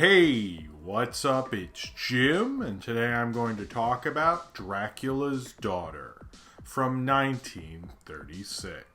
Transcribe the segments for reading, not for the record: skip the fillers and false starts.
Hey, what's up? It's Jim, and today I'm going to talk about Dracula's Daughter from 1936.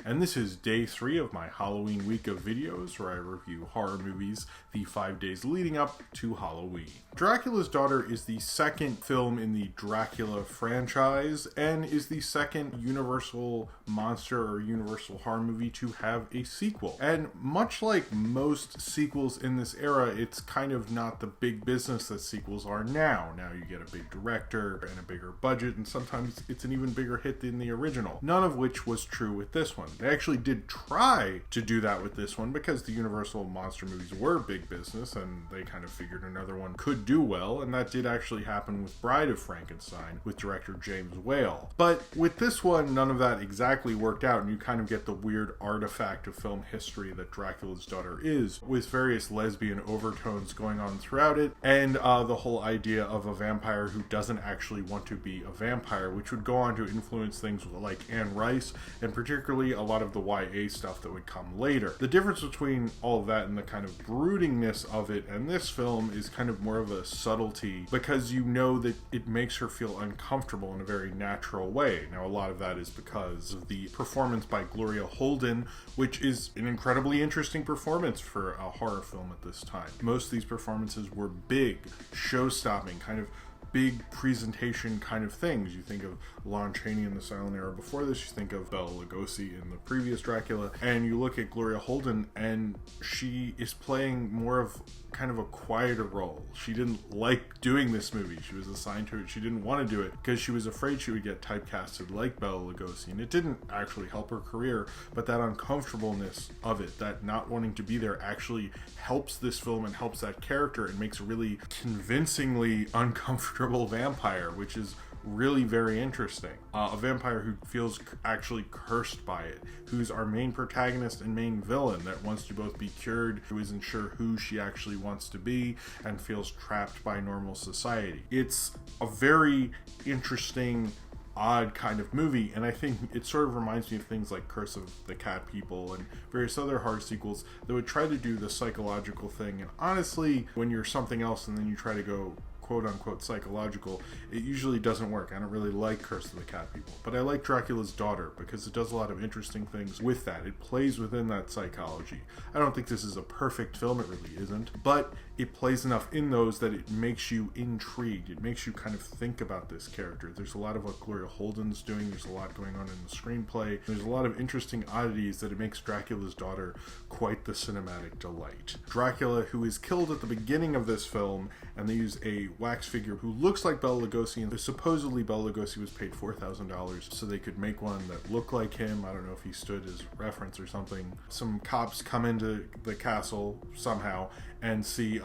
And this is day 3 of my Halloween week of videos where I review horror movies the 5 days leading up to Halloween. Dracula's Daughter is the second film in the Dracula franchise and is the second Universal monster or Universal horror movie to have a sequel. And much like most sequels in this era, it's kind of not the big business that sequels are now. Now you get a big director and a bigger budget, and sometimes it's an even bigger hit than the original. None of which was true with this one. They actually did try to do that with this one because the Universal monster movies were big business and they kind of figured another one could do well, and that did actually happen with Bride of Frankenstein with director James Whale. But with this one, none of that exactly worked out, and you kind of get the weird artifact of film history that Dracula's Daughter is, with various lesbian overtones going on throughout it, and the whole idea of a vampire who doesn't actually want to be a vampire, which would go on to influence things like Anne Rice, and particularly a lot of the YA stuff that would come later. The difference between all of that and the kind of broodingness of it and this film is kind of more of a subtlety, because you know that it makes her feel uncomfortable in a very natural way. Now, a lot of that is because of the performance by Gloria Holden, which is an incredibly interesting performance for a horror film at this time. Most of these performances were big, show-stopping, kind of big presentation kind of things. You think of Lon Chaney in the silent era before this, you think of Bela Lugosi in the previous Dracula, and you look at Gloria Holden and she is playing more of kind of a quieter role. She didn't like doing this movie. She was assigned to it. She didn't want to do it because she was afraid she would get typecasted like Bela Lugosi, and it didn't actually help her career, but that uncomfortableness of it, that not wanting to be there, actually helps this film and helps that character and makes a really convincingly uncomfortable vampire, which is really very interesting. A vampire who feels actually cursed by it, who's our main protagonist and main villain, that wants to both be cured, who isn't sure who she actually wants to be, and feels trapped by normal society. It's a very interesting, odd kind of movie, and I think it sort of reminds me of things like Curse of the Cat People and various other horror sequels that would try to do the psychological thing. And honestly, when you're something else and then you try to go quote-unquote psychological, it usually doesn't work. I don't really like Curse of the Cat People, but I like Dracula's Daughter because it does a lot of interesting things with that. It plays within that psychology. I don't think this is a perfect film, it really isn't, but it plays enough in those that it makes you intrigued. It makes you kind of think about this character. There's a lot of what Gloria Holden's doing. There's a lot going on in the screenplay. There's a lot of interesting oddities that it makes Dracula's Daughter quite the cinematic delight. Dracula, who is killed at the beginning of this film, and they use a wax figure who looks like Bela Lugosi, and supposedly Bela Lugosi was paid $4,000 so they could make one that looked like him. I don't know if he stood as reference or something. Some cops come into the castle somehow and see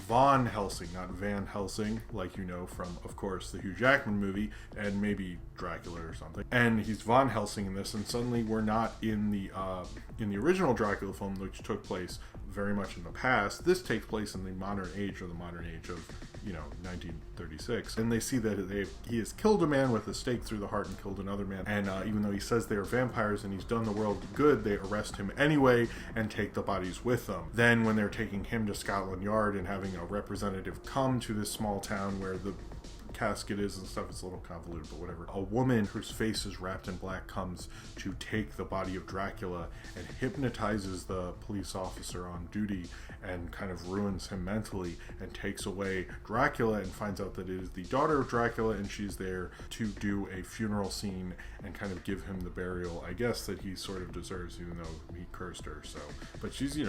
Von Helsing, not Van Helsing, like you know from, of course, the Hugh Jackman movie and maybe Dracula or something. And he's Von Helsing in this, and suddenly we're not in the original Dracula film, which took place very much in the past. This takes place in the modern age, or the modern age of, 1936. And they see that he has killed a man with a stake through the heart and killed another man. And even though he says they are vampires and he's done the world good, they arrest him anyway and take the bodies with them. Then when they're taking him to Scotland Yard and having a representative come to this small town where the casket is and stuff, it's a little convoluted, but whatever. A woman whose face is wrapped in black comes to take the body of Dracula and hypnotizes the police officer on duty and kind of ruins him mentally and takes away Dracula, and finds out that it is the daughter of Dracula, and she's there to do a funeral scene and kind of give him the burial, I guess, that he sort of deserves, even though he cursed her. So, but she's,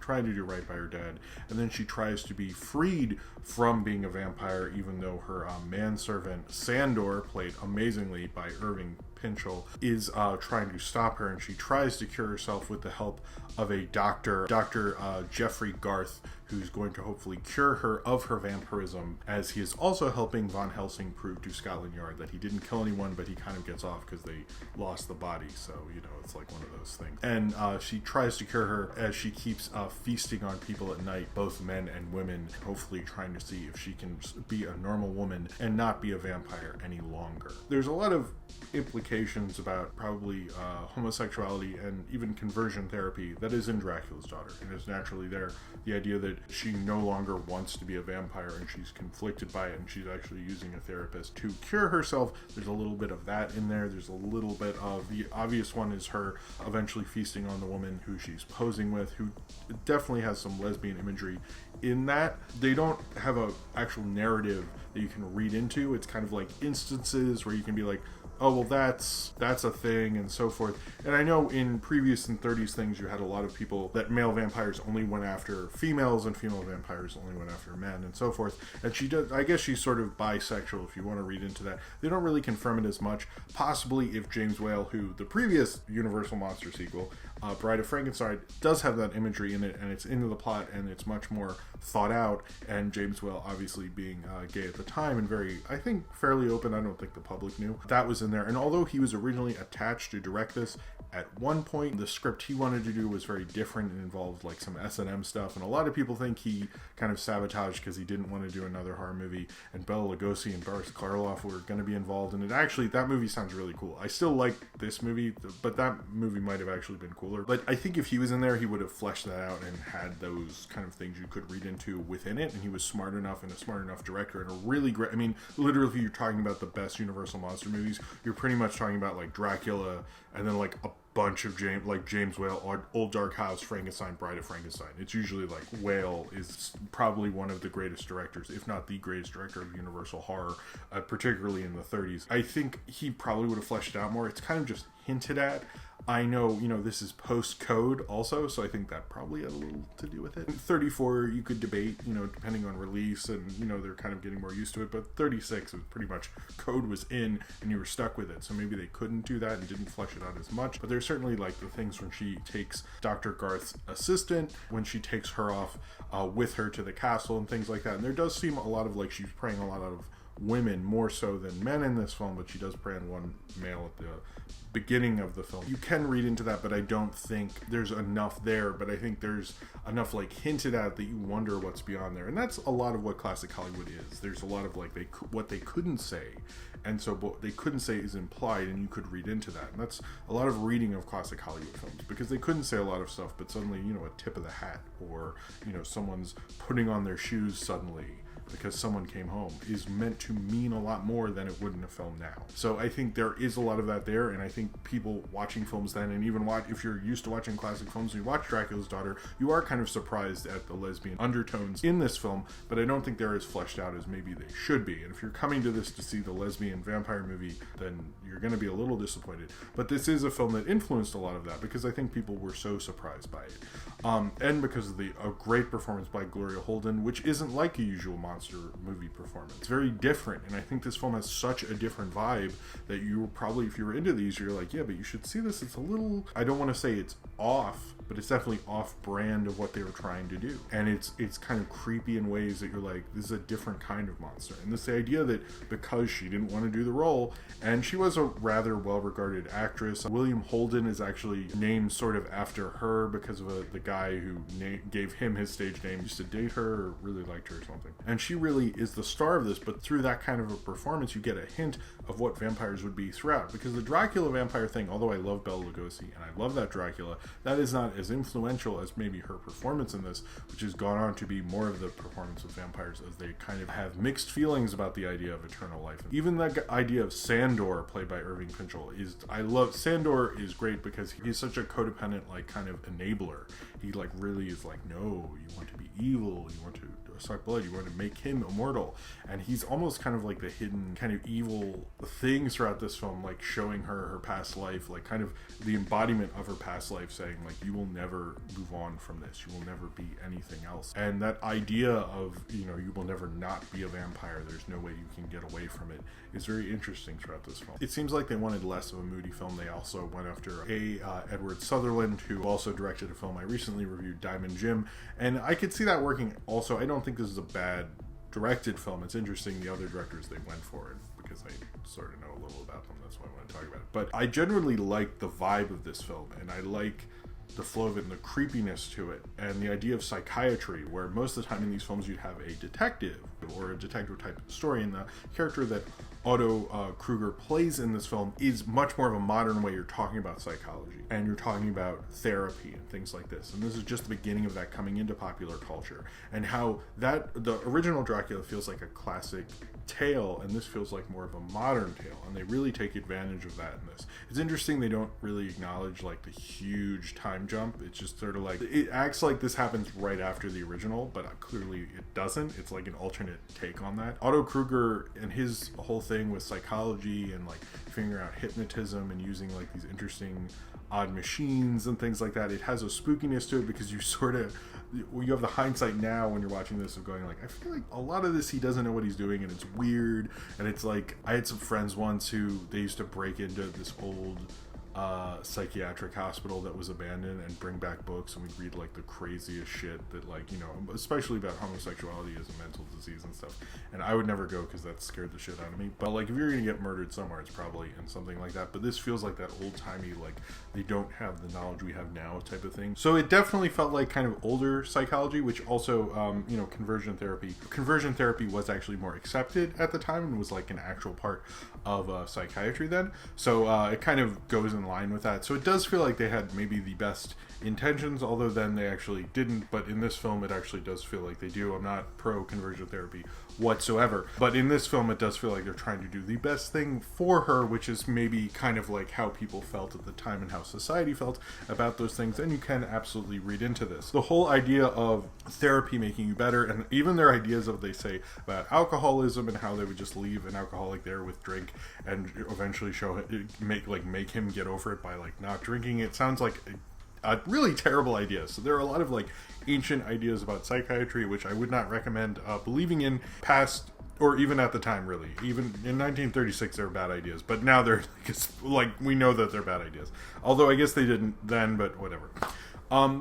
trying to do right by her dad, and then she tries to be freed from being a vampire, even though her manservant Sandor, played amazingly by Irving Pinchel, is trying to stop her, and she tries to cure herself with the help of a Dr. Jeffrey Garth, who's going to hopefully cure her of her vampirism, as he is also helping Von Helsing prove to Scotland Yard that he didn't kill anyone, but he kind of gets off because they lost the body, so, it's like one of those things. And she tries to cure her as she keeps feasting on people at night, both men and women, hopefully trying to see if she can be a normal woman and not be a vampire any longer. There's a lot of implications implications about probably homosexuality and even conversion therapy that is in Dracula's daughter, and is naturally there. The idea that she no longer wants to be a vampire and she's conflicted by it, and she's actually using a therapist to cure herself. There's a little bit of that in there. There's a little bit of, the obvious one is her eventually feasting on the woman who she's posing with, who definitely has some lesbian imagery in that. They don't have a actual narrative that you can read into. It's kind of like instances where you can be like, oh, well, that's a thing, and so forth. And I know in previous and 30s things, you had a lot of people that male vampires only went after females, and female vampires only went after men, and so forth. And she does, I guess she's sort of bisexual, if you want to read into that. They don't really confirm it as much. Possibly if James Whale, who the previous Universal Monster sequel, Bride of Frankenstein, does have that imagery in it, and it's into the plot, and it's much more thought out. And James Whale, obviously being gay at the time and very, I think, fairly open. I don't think the public knew that was in there. And although he was originally attached to direct this, at one point the script he wanted to do was very different and involved like some S&M stuff, and a lot of people think he kind of sabotaged because he didn't want to do another horror movie, and Bela Lugosi and Boris Karloff were going to be involved in it. Actually, that movie sounds really cool. I still like this movie, but that movie might have actually been cooler. But I think if he was in there, he would have fleshed that out and had those kind of things you could read into within it, and he was smart enough and a smart enough director and a really great, I mean, literally, if you're talking about the best Universal Monster movies, you're pretty much talking about like Dracula and then like a bunch of James Whale, Old Dark House, Frankenstein, Bride of Frankenstein. It's usually like Whale is probably one of the greatest directors, if not the greatest director of Universal horror, particularly in the 30s. I think he probably would have fleshed it out more. It's kind of just hinted at. I know, this is post-code also, so I think that probably had a little to do with it. 34, you could debate, depending on release, and, they're kind of getting more used to it, but 36, it was pretty much, code was in, and you were stuck with it, so maybe they couldn't do that and didn't flesh it out as much. But there's certainly, like, the things when she takes Dr. Garth's assistant, when she takes her off with her to the castle and things like that, and there does seem a lot of, like, she's preying a lot of women more so than men in this film, but she does prey on one male at the beginning of the film. You can read into that, but I don't think there's enough there, but I think there's enough like hinted at that you wonder what's beyond there. And that's a lot of what classic Hollywood is. There's a lot of like what they couldn't say, and so what they couldn't say is implied, and you could read into that. And that's a lot of reading of classic Hollywood films, because they couldn't say a lot of stuff, but suddenly, a tip of the hat, or someone's putting on their shoes suddenly because someone came home, is meant to mean a lot more than it would in a film now. So I think there is a lot of that there, and I think people watching films then, and even if you're used to watching classic films and you watch Dracula's Daughter, you are kind of surprised at the lesbian undertones in this film, but I don't think they're as fleshed out as maybe they should be. And if you're coming to this to see the lesbian vampire movie, then you're going to be a little disappointed. But this is a film that influenced a lot of that, because I think people were so surprised by it. And because of a great performance by Gloria Holden, which isn't like a usual monster movie performance. It's very different, and I think this film has such a different vibe that you probably, if you were into these, you're like, yeah, but you should see this. It's a little, I don't want to say it's off, but it's definitely off-brand of what they were trying to do. And it's kind of creepy in ways that you're like, this is a different kind of monster. And this idea that because she didn't want to do the role, and she was a rather well-regarded actress, William Holden is actually named sort of after her because of the guy who gave him his stage name, used to date her or really liked her or something. And she really is the star of this, but through that kind of a performance, you get a hint of what vampires would be throughout. Because the Dracula vampire thing, although I love Bela Lugosi and I love that Dracula, that is not as influential as maybe her performance in this, which has gone on to be more of the performance of vampires, as they kind of have mixed feelings about the idea of eternal life. Even that idea of Sandor, played by Irving Pinchel, Sandor is great because he's such a codependent, like, kind of enabler. He like really is like, no, you want to be evil, you want to suck blood, you want to make him immortal. And he's almost kind of like the hidden kind of evil thing throughout this film, like showing her past life, like kind of the embodiment of her past life, saying like, you will never move on from this, you will never be anything else. And that idea of, you will never not be a vampire, there's no way you can get away from it, is very interesting throughout this film. It seems like they wanted less of a moody film. They also went after Edward Sutherland, who also directed a film I recently reviewed, Diamond Jim, and I could see that working also. I don't think this is a bad directed film. It's interesting the other directors they went for it, because I sort of know a little about them. That's why I want to talk about it. But I generally like the vibe of this film, and I like the flow of it and the creepiness to it, and the idea of psychiatry, where most of the time in these films you'd have a detective or a detective type story, and the character that Otto Kruger plays in this film is much more of a modern way. You're talking about psychology and you're talking about therapy and things like this. And this is just the beginning of that coming into popular culture, and how that the original Dracula feels like a classic tale, and this feels like more of a modern tale, and they really take advantage of that in this. It's interesting they don't really acknowledge like the huge time jump. It's just sort of like it acts like this happens right after the original, but clearly it doesn't. It's like an alternate take on that. Otto Kruger and his whole thing with psychology and like figuring out hypnotism and using like these interesting odd machines and things like that, it has a spookiness to it, because you have the hindsight now when you're watching this of going like, I feel like a lot of this he doesn't know what he's doing, and it's weird. And it's like, I had some friends once who they used to break into this old psychiatric hospital that was abandoned and bring back books, and we'd read like the craziest shit that, like, you know, especially about homosexuality as a mental disease and stuff. And I would never go because that scared the shit out of me. But like, if you're gonna get murdered somewhere, it's probably in something like that. But this feels like that old-timey, like, they don't have the knowledge we have now type of thing. So it definitely felt like kind of older psychology, which also you know, conversion therapy was actually more accepted at the time and was like an actual part of psychiatry then. So it kind of goes in line with that. So it does feel like they had maybe the best intentions, although then they actually didn't. But in this film, it actually does feel like they do. I'm not pro conversion therapy whatsoever, but in this film it does feel like they're trying to do the best thing for her, which is maybe kind of like how people felt at the time and how society felt about those things. And you can absolutely read into this the whole idea of therapy making you better, and even their ideas of, they say, about alcoholism and how they would just leave an alcoholic there with drink and eventually make him get over it by like not drinking. It sounds like a really terrible idea. So there are a lot of like ancient ideas about psychiatry which I would not recommend believing in past, or even at the time, really. Even in 1936 they were bad ideas, but now they're like we know that they're bad ideas, although I guess they didn't then, but whatever.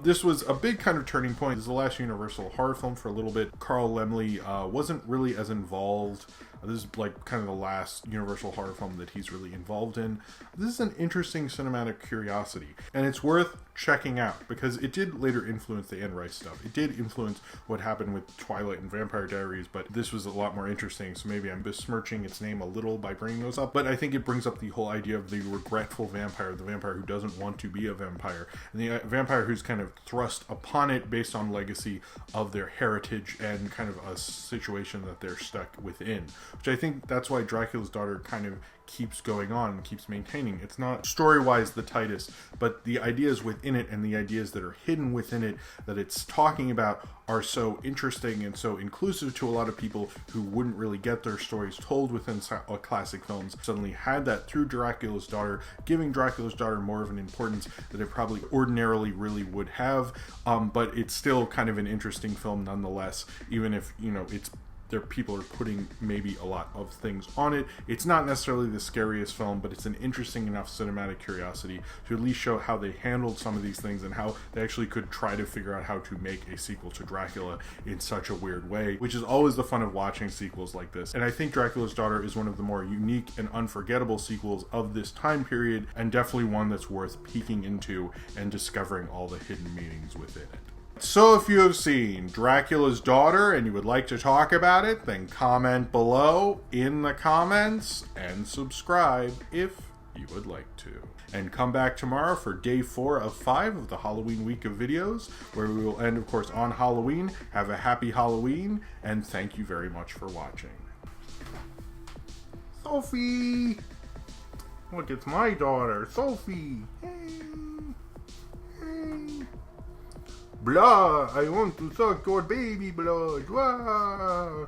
This was a big kind of turning point. This is the last Universal horror film for a little bit. Carl Laemmle wasn't really as involved. This is like kind of the last Universal horror film that he's really involved in. This is an interesting cinematic curiosity, and it's worth checking out because it did later influence the Anne Rice stuff. It did influence what happened with Twilight and Vampire Diaries, but this was a lot more interesting, so maybe I'm besmirching its name a little by bringing those up. But I think it brings up the whole idea of the regretful vampire, the vampire who doesn't want to be a vampire, and the vampire who's kind of thrust upon it based on legacy of their heritage and kind of a situation that they're stuck within, which I think that's why Dracula's Daughter kind of keeps going on and keeps maintaining. It's not story-wise the tightest, but the ideas within it and the ideas that are hidden within it that it's talking about are so interesting and so inclusive to a lot of people who wouldn't really get their stories told within classic films. Suddenly had that through Dracula's Daughter, giving Dracula's Daughter more of an importance that it probably ordinarily really would have, but it's still kind of an interesting film nonetheless, even if, you know, people are putting maybe a lot of things on it. It's not necessarily the scariest film, but it's an interesting enough cinematic curiosity to at least show how they handled some of these things and how they actually could try to figure out how to make a sequel to Dracula in such a weird way, which is always the fun of watching sequels like this. And I think Dracula's Daughter is one of the more unique and unforgettable sequels of this time period, and definitely one that's worth peeking into and discovering all the hidden meanings within it. So if you have seen Dracula's Daughter and you would like to talk about it, then comment below in the comments and subscribe if you would like to. And come back tomorrow for day 4 of 5 of the Halloween week of videos, where we will end, of course, on Halloween. Have a happy Halloween, and thank you very much for watching. Sophie! Look, it's my daughter, Sophie! Hey! Blah, I want to suck your baby blood. Wah.